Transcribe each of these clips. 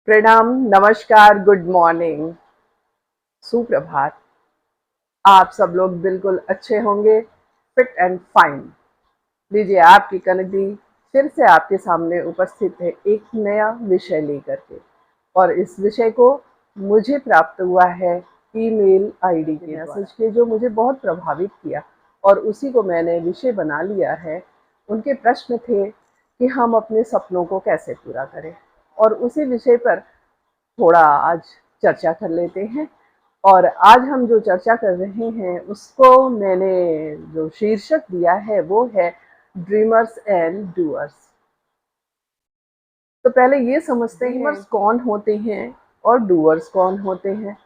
प्रणाम, नमस्कार, good morning, सुप्रभात। आप सब लोग बिल्कुल अच्छे होंगे, फिट एंड फाइन। लीजिए, आपकी कनक दी फिर से आपके सामने उपस्थित है एक नया विषय लेकर के। और इस विषय को मुझे प्राप्त हुआ है ईमेल आईडी के मैसेज के, जो मुझे बहुत प्रभावित किया और उसी को मैंने विषय बना लिया है। उनके प्रश्न थे कि हम अपने सपनों को कैसे पूरा करें, और उसी विषय पर थोड़ा आज चर्चा कर लेते हैं। और आज हम जो चर्चा कर रहे हैं उसको मैंने जो शीर्षक दिया है वो है ड्रीमर्स एंड डूअर्स। तो पहले ये समझते हैं ड्रीमर्स कौन होते हैं और डूअर्स कौन होते हैं।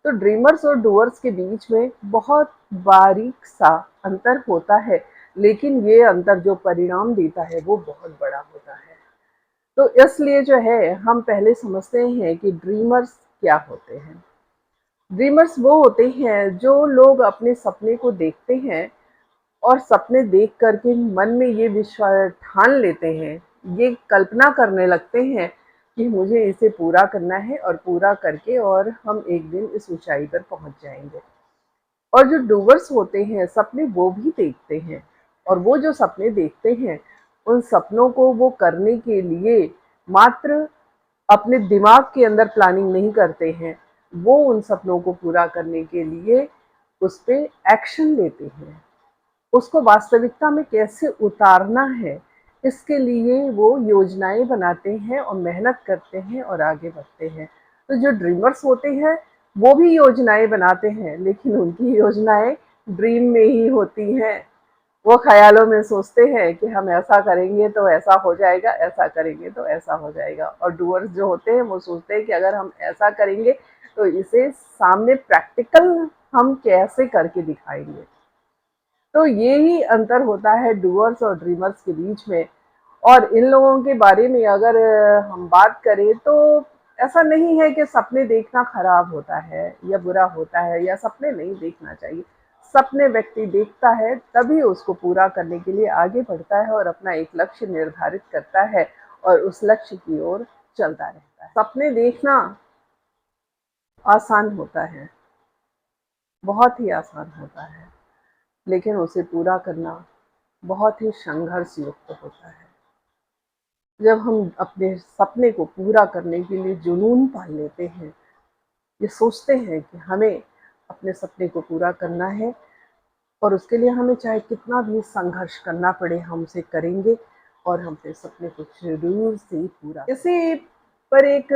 तो ड्रीमर्स और डूअर्स के बीच में बहुत बारीक सा अंतर होता है, लेकिन ये अंतर जो परिणाम देता है वो बहुत बड़ा होता है। तो इसलिए जो है हम पहले समझते हैं कि ड्रीमर्स क्या होते हैं। ड्रीमर्स वो होते हैं जो लोग अपने सपने को देखते हैं और सपने देख करके मन में ये विश्वास ठान लेते हैं, ये कल्पना करने लगते हैं कि मुझे इसे पूरा करना है और पूरा करके और हम एक दिन इस ऊंचाई पर पहुंच जाएंगे। और जो डूवर्स होते हैं सपने वो भी देखते हैं, और वो जो सपने देखते हैं उन सपनों को वो करने के लिए मात्र अपने दिमाग के अंदर प्लानिंग नहीं करते हैं, वो उन सपनों को पूरा करने के लिए उस पे एक्शन लेते हैं। उसको वास्तविकता में कैसे उतारना है, इसके लिए वो योजनाएं बनाते हैं और मेहनत करते हैं और आगे बढ़ते हैं। तो जो ड्रीमर्स होते हैं वो भी योजनाएं बनाते हैं, लेकिन उनकी योजनाएं ड्रीम में ही होती हैं। वो ख्यालों में सोचते हैं कि हम ऐसा करेंगे तो ऐसा हो जाएगा, ऐसा करेंगे तो ऐसा हो जाएगा। और डूअर्स जो होते हैं वो सोचते हैं कि अगर हम ऐसा करेंगे तो इसे सामने प्रैक्टिकल हम कैसे करके दिखाएंगे। तो ये ही अंतर होता है डूअर्स और ड्रीमर्स के बीच में। और इन लोगों के बारे में अगर हम बात करें तो ऐसा नहीं है कि सपने देखना खराब होता है या बुरा होता है या सपने नहीं देखना चाहिए। सपने व्यक्ति देखता है तभी उसको पूरा करने के लिए आगे बढ़ता है और अपना एक लक्ष्य निर्धारित करता है और उस लक्ष्य की ओर चलता रहता है। सपने देखना आसान होता है, बहुत ही आसान होता है, लेकिन उसे पूरा करना बहुत ही संघर्ष युक्त होता है। जब हम अपने सपने को पूरा करने के लिए जुनून पाल लेते हैं, ये सोचते हैं कि हमें अपने सपने को पूरा करना है और उसके लिए हमें चाहे कितना भी संघर्ष करना पड़े हम उसे करेंगे और हम अपने सपने को जरूर से पूरा। इसी पर एक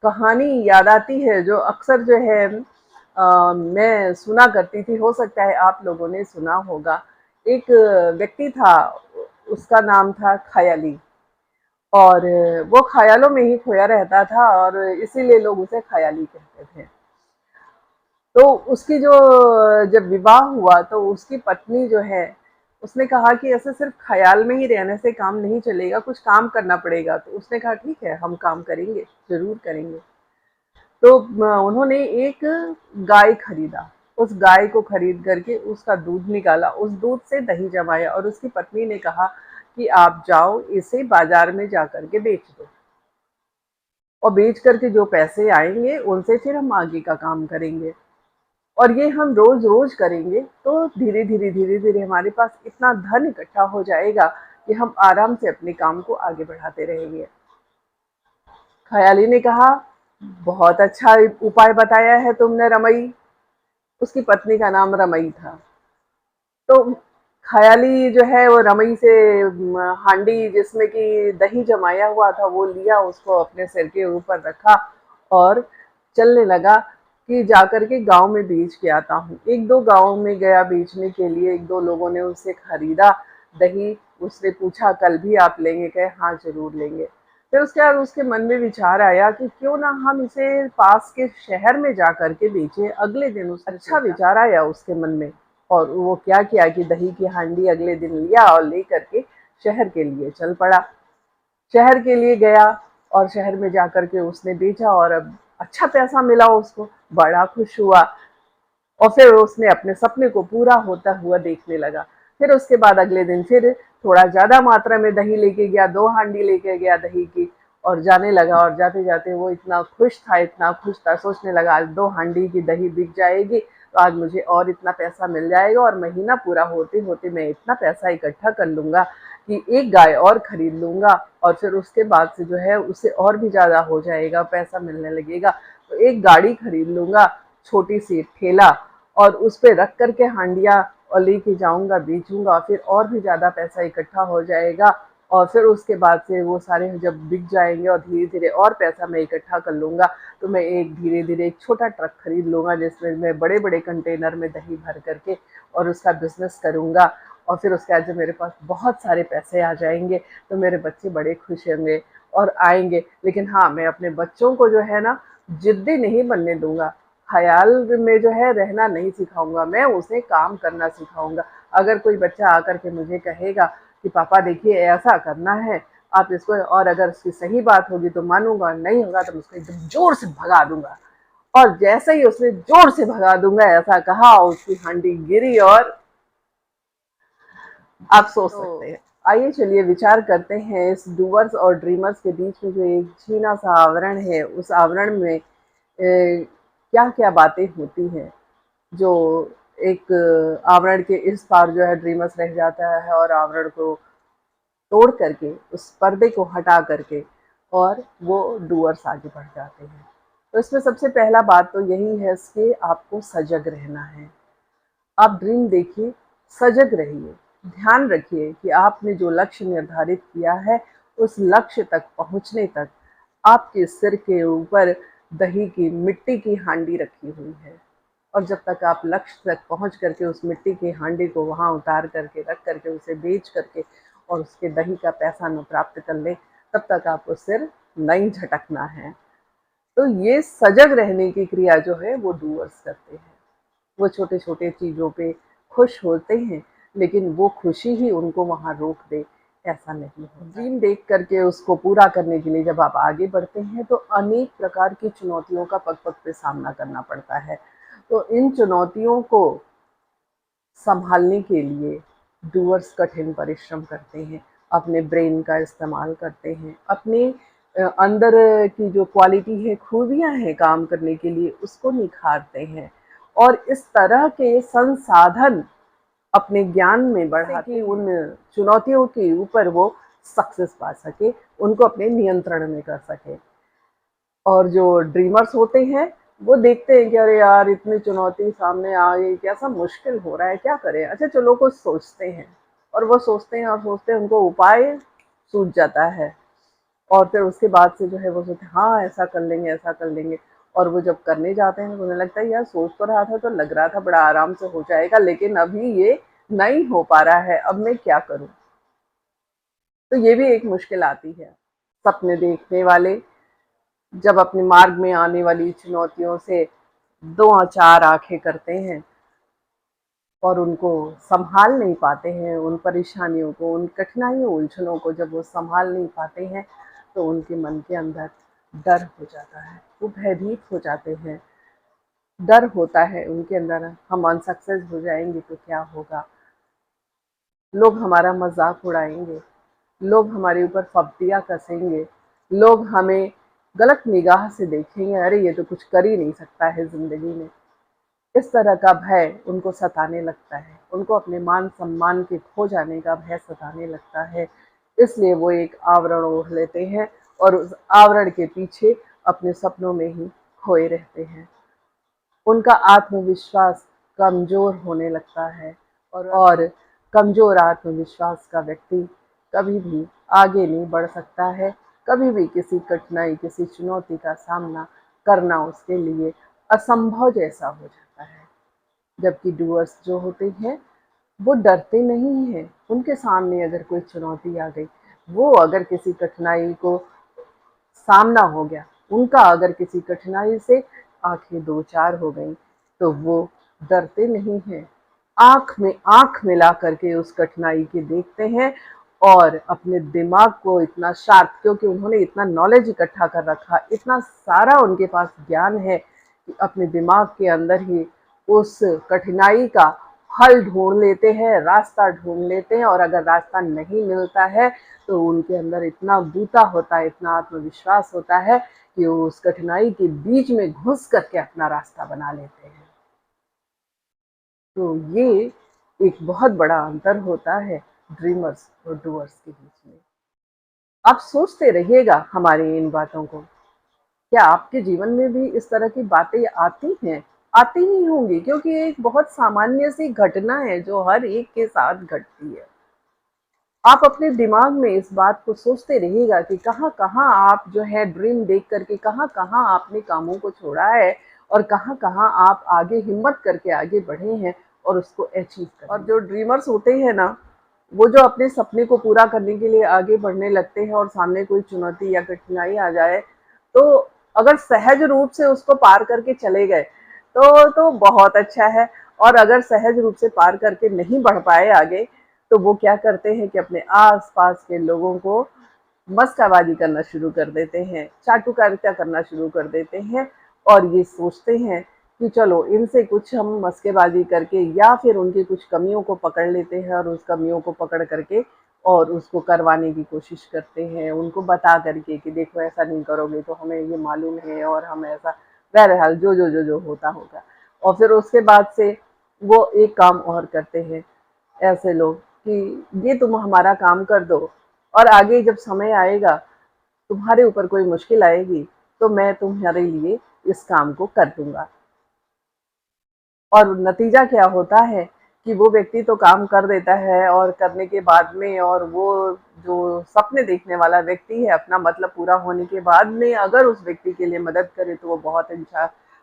कहानी याद आती है जो अक्सर जो है मैं सुना करती थी, हो सकता है आप लोगों ने सुना होगा। एक व्यक्ति था, उसका नाम था खयाली, और वो ख्यालों में ही खोया रहता था और इसीलिए लोग उसे खयाली कहते थे। तो उसकी जो जब विवाह हुआ तो उसकी पत्नी जो है उसने कहा कि ऐसे सिर्फ ख्याल में ही रहने से काम नहीं चलेगा, कुछ काम करना पड़ेगा। तो उसने कहा ठीक है, हम काम करेंगे, जरूर करेंगे। तो उन्होंने एक गाय खरीदा। उस गाय को खरीद करके उसका दूध निकाला, उस दूध से दही जमाया और उसकी पत्नी ने कहा कि आप जाओ इसे बाजार में जा करके बेच दो, और बेच करके जो पैसे आएंगे उनसे फिर हम आगे का काम करेंगे। और ये हम रोज रोज करेंगे तो धीरे धीरे हमारे पास इतना धन इकट्ठा हो जाएगा कि हम आराम से अपने काम को आगे बढ़ाते रहेंगे। खयाली ने कहा, बहुत अच्छा उपाय बताया है तुमने रमई। उसकी पत्नी का नाम रमई था। तो खयाली जो है वो रमई से हांडी जिसमें कि दही जमाया हुआ था वो लिया, उसको अपने सिर के ऊपर रखा और चलने लगा कि जाकर के गांव में बेच के आता हूँ। एक दो गांव में गया बेचने के लिए, एक दो लोगों ने उससे खरीदा दही। उसने पूछा कल भी आप लेंगे? कहे हाँ जरूर लेंगे। फिर उसके बाद उसके मन में विचार आया कि क्यों ना हम इसे पास के शहर में जा करके बेचें। अगले दिन उस अच्छा विचार आया उसके मन में, और वो क्या किया कि दही की हांडी अगले दिन लिया और ले करके शहर के लिए चल पड़ा। शहर के लिए गया और शहर में जाकर के उसने बेचा और अब अच्छा पैसा मिला उसको, बड़ा खुश हुआ। और फिर उसने अपने सपने को पूरा होता हुआ देखने लगा। फिर उसके बाद अगले दिन फिर थोड़ा ज्यादा मात्रा में दही लेके गया, 2 हांडी लेके गया दही की, और जाने लगा, और जाते जाते वो इतना खुश था, इतना खुश था, सोचने लगा आज 2 हांडी की दही बिक जाएगी तो आज मुझे और इतना पैसा मिल जाएगा, और महीना पूरा होते होते मैं इतना पैसा इकट्ठा कर लूँगा कि एक गाय और खरीद लूँगा, और फिर उसके बाद से जो है उससे और भी ज़्यादा हो जाएगा, पैसा मिलने लगेगा, तो एक गाड़ी खरीद लूँगा, छोटी सी ठेला, और उस पे रख कर के हांडियाँ और लेके जाऊँगा, बेचूँगा, फिर और भी ज़्यादा पैसा इकट्ठा हो जाएगा, और फिर उसके बाद से वो सारे जब बिक जाएंगे और धीरे धीरे और पैसा मैं इकट्ठा कर लूँगा, तो मैं एक धीरे धीरे एक छोटा ट्रक खरीद लूँगा जिसमें मैं बड़े बड़े कंटेनर में दही भर करके और उसका बिजनेस करूँगा, और फिर उसके बाद जब मेरे पास बहुत सारे पैसे आ जाएंगे तो मेरे बच्चे बड़े खुश होंगे और आएंगे। लेकिन हाँ, मैं अपने बच्चों को जो है ना जिद्दी नहीं बनने दूंगा, ख्याल में जो है रहना नहीं सिखाऊंगा, मैं उसे काम करना सिखाऊंगा। अगर कोई बच्चा आकर के मुझे कहेगा कि पापा देखिए ऐसा करना है, आप इसको, और अगर उसकी सही बात होगी तो मानूंगा, नहीं होगा तो उसको एकदम जोर से भगा दूंगा, और जैसे ही उसने जोर से भगा दूंगा ऐसा कहा, उसकी हांडी गिरी और आप सोच सकते हैं। आइए चलिए विचार करते हैं इस डूवर्स और ड्रीमर्स के बीच में जो एक छीना सा आवरण है, उस आवरण में क्या क्या बातें होती हैं जो एक आवरण के इस पार जो है ड्रीमर्स रह जाता है, और आवरण को तोड़ करके उस पर्दे को हटा करके और वो डूअर्स आगे बढ़ जाते हैं। तो इसमें सबसे पहला बात तो यही है कि आपको सजग रहना है। आप ड्रीम देखिए, सजग रहिए, ध्यान रखिए कि आपने जो लक्ष्य निर्धारित किया है उस लक्ष्य तक पहुंचने तक आपके सिर के ऊपर दही की मिट्टी की हांडी रखी हुई है, और जब तक आप लक्ष्य तक पहुंच करके उस मिट्टी की हांडी को वहां उतार करके रख करके उसे बेच करके और उसके दही का पैसा न प्राप्त कर ले, तब तक आपको सिर नहीं झटकना है। तो ये सजग रहने की क्रिया जो है वो डूअर्स करते हैं। वो छोटे छोटे चीज़ों पे खुश होते हैं, लेकिन वो खुशी ही उनको वहाँ रोक दे, ऐसा नहीं होता। ड्रीम देख करके उसको पूरा करने के लिए जब आप आगे बढ़ते हैं तो अनेक प्रकार की चुनौतियों का पग पग पे सामना करना पड़ता है। तो इन चुनौतियों को संभालने के लिए डूअर्स कठिन परिश्रम करते हैं, अपने ब्रेन का इस्तेमाल करते हैं, अपने अंदर की जो क्वालिटी है, खूबियाँ हैं काम करने के लिए, उसको निखारते हैं, और इस तरह के संसाधन अपने ज्ञान में बढ़ाते कि उन चुनौतियों के ऊपर वो सक्सेस पा सके, उनको अपने नियंत्रण में कर सके। और जो ड्रीमर्स होते हैं वो देखते हैं कि अरे यार इतनी चुनौती सामने आ गई, कैसा मुश्किल हो रहा है, क्या करें, अच्छा चलो कुछ सोचते हैं, और वो सोचते हैं और सोचते हैं, उनको उपाय सूझ जाता है, और फिर उसके बाद से जो है वो सोचते हैं हाँ ऐसा कर लेंगे, ऐसा कर लेंगे, और वो जब करने जाते हैं तो उन्हें लगता है यार सोच तो रहा था, तो लग रहा था बड़ा आराम से हो जाएगा, लेकिन अभी ये नहीं हो पा रहा है, अब मैं क्या करूं। तो ये भी एक मुश्किल आती है। सपने देखने वाले जब अपने मार्ग में आने वाली चुनौतियों से दो चार आंखें करते हैं और उनको संभाल नहीं पाते हैं, उन परेशानियों को, उन कठिनाइयों, उलझनों को जब वो संभाल नहीं पाते हैं तो उनके मन के अंदर डर हो जाता है, वो भयभीत हो जाते हैं। डर होता है उनके अंदर, हम अनसक्सेस हो जाएंगे तो क्या होगा, लोग हमारा मजाक उड़ाएंगे, लोग हमारे ऊपर फब्तियाँ कसेंगे, लोग हमें गलत निगाह से देखेंगे, अरे ये तो कुछ कर ही नहीं सकता है ज़िंदगी में। इस तरह का भय उनको सताने लगता है, उनको अपने मान सम्मान के खो जाने का भय सताने लगता है। इसलिए वो एक आवरण ओढ़ लेते हैं और उस आवरण के पीछे अपने सपनों में ही खोए रहते हैं। उनका आत्मविश्वास कमज़ोर होने लगता है, और कमज़ोर आत्मविश्वास का व्यक्ति कभी भी आगे नहीं बढ़ सकता है, कभी भी किसी कठिनाई, किसी चुनौती का सामना करना उसके लिए असंभव जैसा हो जाता है। जबकि डूअर्स जो होते हैं वो डरते नहीं हैं, उनके सामने अगर कोई चुनौती आ गई, वो अगर किसी कठिनाई को सामना हो गया, उनका अगर किसी कठिनाई से आंखें दो चार हो गई तो वो डरते नहीं हैं, आंख में आंख मिला करके उस कठिनाई के देखते हैं, और अपने दिमाग को इतना शार्प, क्योंकि उन्होंने इतना नॉलेज इकट्ठा कर रखा, इतना सारा उनके पास ज्ञान है कि अपने दिमाग के अंदर ही उस कठिनाई का हल ढूंढ लेते हैं, रास्ता ढूंढ लेते हैं, और अगर रास्ता नहीं मिलता है तो उनके अंदर इतना बूता होता है, इतना आत्मविश्वास होता है कि वो उस कठिनाई के बीच में घुस करके अपना रास्ता बना लेते हैं। तो ये एक बहुत बड़ा अंतर होता है ड्रीमर्स और डूअर्स के बीच में। आप सोचते रहिएगा हमारी इन बातों को। क्या आपके जीवन में भी इस तरह की बातें आती हैं? आती ही होंगी, क्योंकि ये एक बहुत सामान्य सी घटना है जो हर एक के साथ घटती है। आप अपने दिमाग में इस बात को सोचते रहिएगा कि कहाँ-कहाँ आप जो है ड्रीम देख करके कहाँ-कहाँ आपने कामों को छोड़ा है, और कहाँ-कहाँ आप आगे हिम्मत करके आगे बढ़े हैं और उसको अचीव कर। और जो ड्रीमर्स होते हैं ना, वो जो अपने सपने को पूरा करने के लिए आगे बढ़ने लगते हैं और सामने कोई चुनौती या कठिनाई आ जाए, तो अगर सहज रूप से उसको पार करके चले गए तो बहुत अच्छा है। और अगर सहज रूप से पार करके नहीं बढ़ पाए आगे, तो वो क्या करते हैं कि अपने आस-पास के लोगों को मस्काबाजी करना शुरू कर देते हैं, चाटुकारिता करना शुरू कर देते हैं, और ये सोचते हैं कि चलो इनसे कुछ हम मस्केबाजी करके या फिर उनकी कुछ कमियों को पकड़ लेते हैं, और उस कमियों को पकड़ करके और उसको करवाने की कोशिश करते हैं, उनको बता करके कि देखो ऐसा नहीं करोगे तो हमें ये मालूम है, और हम ऐसा, बहरहाल जो होता होगा। और फिर उसके बाद से वो एक काम और करते हैं ऐसे लोग कि ये तुम हमारा काम कर दो, और आगे जब समय आएगा, तुम्हारे ऊपर कोई मुश्किल आएगी, तो मैं तुम्हारे लिए इस काम को कर दूंगा। और नतीजा क्या होता है कि वो व्यक्ति तो काम कर देता है, और करने के बाद में, और वो जो सपने देखने वाला व्यक्ति है, अपना मतलब पूरा होने के बाद में अगर उस व्यक्ति के लिए मदद करे तो वो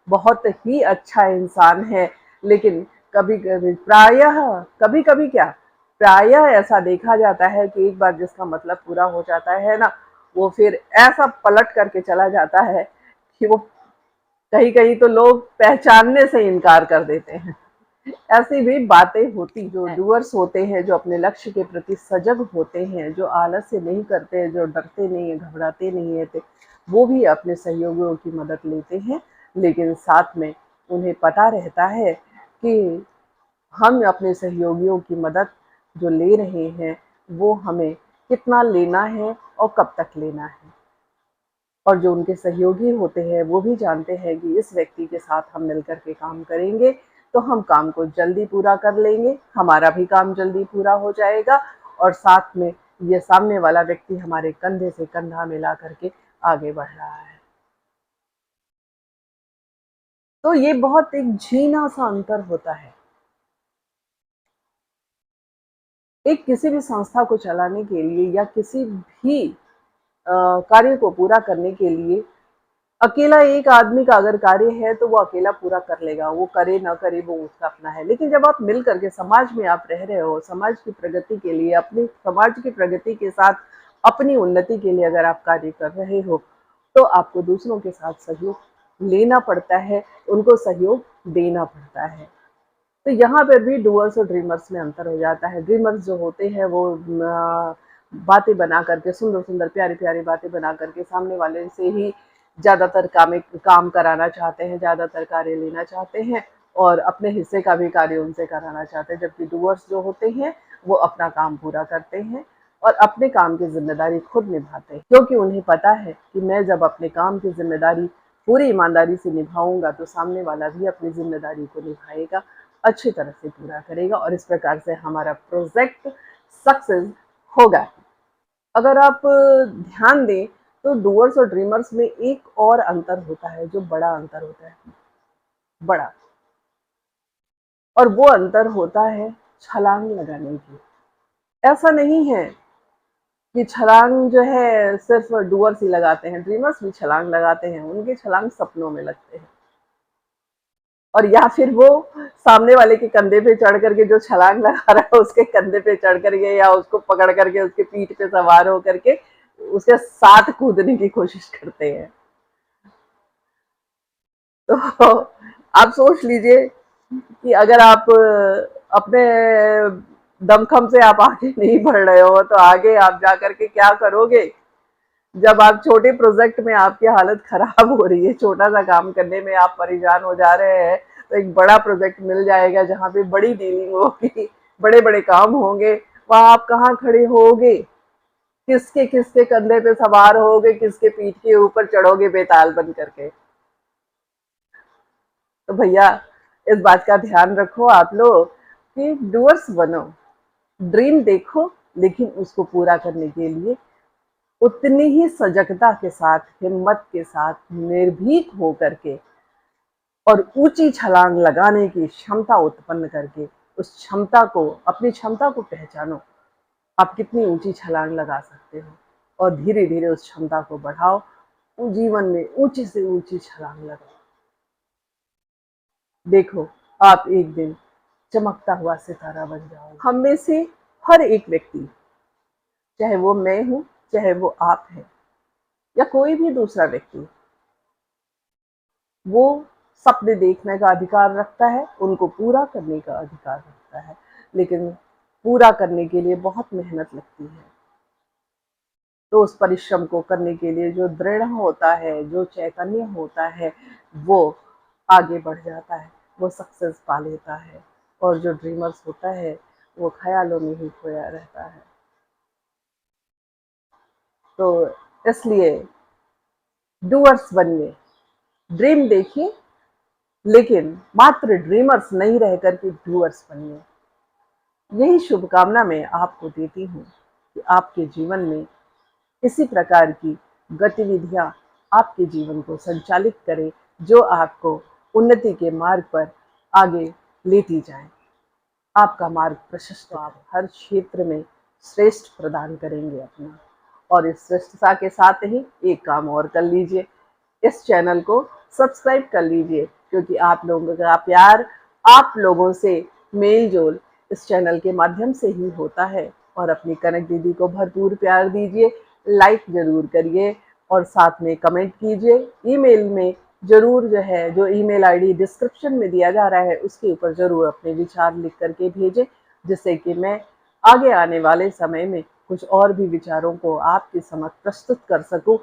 बहुत ही अच्छा इंसान है। लेकिन कभी कभी, कभी कभी क्या, प्रायः ऐसा देखा जाता है कि एक बार जिसका मतलब पूरा हो जाता है ना, वो फिर ऐसा पलट करके चला जाता है कि वो कहीं कहीं तो लोग पहचानने से इनकार कर देते हैं। ऐसी भी बातें होती। जो डूअर्स होते हैं, जो अपने लक्ष्य के प्रति सजग होते हैं, जो आलस्य नहीं करते हैं, जो डरते नहीं है, घबराते नहीं है, वो भी अपने सहयोगियों की मदद लेते हैं। लेकिन साथ में उन्हें पता रहता है कि हम अपने सहयोगियों की मदद जो ले रहे हैं, वो हमें कितना लेना है और कब तक लेना है। और जो उनके सहयोगी होते हैं वो भी जानते हैं कि इस व्यक्ति के साथ हम मिलकर के काम करेंगे तो हम काम को जल्दी पूरा कर लेंगे, हमारा भी काम जल्दी पूरा हो जाएगा, और साथ में ये सामने वाला व्यक्ति हमारे कंधे से कंधा मिला करके आगे बढ़ रहा है। तो ये बहुत एक झीना सा अंतर होता है। एक किसी भी संस्था को चलाने के लिए या किसी भी कार्य को पूरा करने के लिए अकेला एक आदमी का अगर कार्य है तो वो अकेला पूरा कर लेगा, वो करे ना करे वो उसका अपना है। लेकिन जब आप मिल करके समाज में आप रह रहे हो, समाज की प्रगति के लिए, अपनी समाज की प्रगति के साथ अपनी उन्नति के लिए अगर आप कार्य कर रहे हो, तो आपको दूसरों के साथ सहयोग लेना पड़ता है, उनको सहयोग देना पड़ता है। तो यहाँ पर भी डूअर्स और ड्रीमर्स में अंतर हो जाता है। ड्रीमर्स जो होते हैं वो बातें बना करके, सुंदर सुंदर प्यारी प्यारी बातें बना करके सामने वाले से ही ज़्यादातर काम कराना चाहते हैं, ज़्यादातर कार्य लेना चाहते हैं, और अपने हिस्से का भी कार्य उनसे कराना चाहते हैं। जबकि डूअर्स जो होते हैं वो अपना काम पूरा करते हैं और अपने काम की जिम्मेदारी खुद निभाते हैं, क्योंकि उन्हें पता है कि मैं जब अपने काम की जिम्मेदारी पूरी ईमानदारी से निभाऊंगा तो सामने वाला भी अपनी जिम्मेदारी को निभाएगा, अच्छी तरह से पूरा करेगा, और इस प्रकार से हमारा प्रोजेक्ट सक्सेस होगा। अगर आप ध्यान दें तो डूअर्स और ड्रीमर्स में एक और अंतर होता है, जो बड़ा अंतर होता है, बड़ा, और वो अंतर होता है छलांग लगाने की। ऐसा नहीं है कि छलांग जो है सिर्फ डूअर्स ही लगाते हैं, ड्रीमर्स भी छलांग लगाते हैं, उनके छलांग सपनों में लगते हैं। और या फिर वो सामने वाले के कंधे पे चढ़ करके, जो छलांग लगा रहा है उसके कंधे पे चढ़ करके या उसको पकड़ करके उसके पीठ पे सवार हो करके उसके साथ कूदने की कोशिश करते हैं। तो आप सोच लीजिए कि अगर आप अपने दमखम से आप आगे नहीं बढ़ रहे हो तो आगे आप जा करके क्या करोगे। जब आप छोटे प्रोजेक्ट में आपकी हालत खराब हो रही है, छोटा सा काम करने में आप परेशान हो जा रहे हैं, तो एक बड़ा प्रोजेक्ट मिल जाएगा जहाँ पे बड़ी डीलिंग होगी, बड़े बड़े काम होंगे, वहाँ आप कहाँ खड़े होगे, किसके किसके कंधे पे सवार होगे, किसके पीठ के ऊपर चढ़ोगे बेताल बन करके। तो भैया इस बात का ध्यान रखो आप लोग कि डूअर्स बनो, ड्रीम देखो, लेकिन उसको पूरा करने के लिए उतनी ही सजगता के साथ, हिम्मत के साथ, निर्भीक हो करके और ऊंची छलांग लगाने की क्षमता उत्पन्न करके उस क्षमता को, अपनी क्षमता को पहचानो। आप कितनी ऊंची छलांग लगा सकते हो और धीरे धीरे उस क्षमता को बढ़ाओ, जीवन में ऊंची से ऊंची छलांग लगाओ। देखो आप एक दिन चमकता हुआ सितारा बन जाओगे। हम में से हर एक व्यक्ति, चाहे वो मैं हूं, चाहे वो आप हैं या कोई भी दूसरा व्यक्ति, वो सपने देखने का अधिकार रखता है, उनको पूरा करने का अधिकार रखता है, लेकिन पूरा करने के लिए बहुत मेहनत लगती है। तो उस परिश्रम को करने के लिए जो दृढ़ होता है, जो चैतन्य होता है, वो आगे बढ़ जाता है, वो सक्सेस पा लेता है। और जो ड्रीमर्स होता है वो ख्यालों में ही खोया रहता है। तो इसलिए डूअर्स बनिए, ड्रीम देखिए, लेकिन मात्र ड्रीमर्स नहीं रह करके डूअर्स बनिए। यही शुभकामना मैं आपको देती हूँ कि आपके जीवन में इसी प्रकार की गतिविधियां आपके जीवन को संचालित करें, जो आपको उन्नति के मार्ग पर आगे लेती जाए। आपका मार्ग प्रशस्त, आप हर क्षेत्र में श्रेष्ठ प्रदान करेंगे अपना। और इस श्रेष्ठता के साथ ही एक काम और कर लीजिए, इस चैनल को सब्सक्राइब कर लीजिए, क्योंकि आप लोगों का प्यार, आप लोगों से मेल जोल इस चैनल के माध्यम से ही होता है। और अपनी कनक दीदी को भरपूर प्यार दीजिए, लाइक जरूर करिए और साथ में कमेंट कीजिए। ईमेल में जरूर जो ईमेल आईडी डिस्क्रिप्शन में दिया जा रहा है उसके ऊपर जरूर अपने विचार लिख करके भेजें, जिससे कि मैं आगे आने वाले समय में कुछ और भी विचारों को आपके समक्ष प्रस्तुत कर सकूं।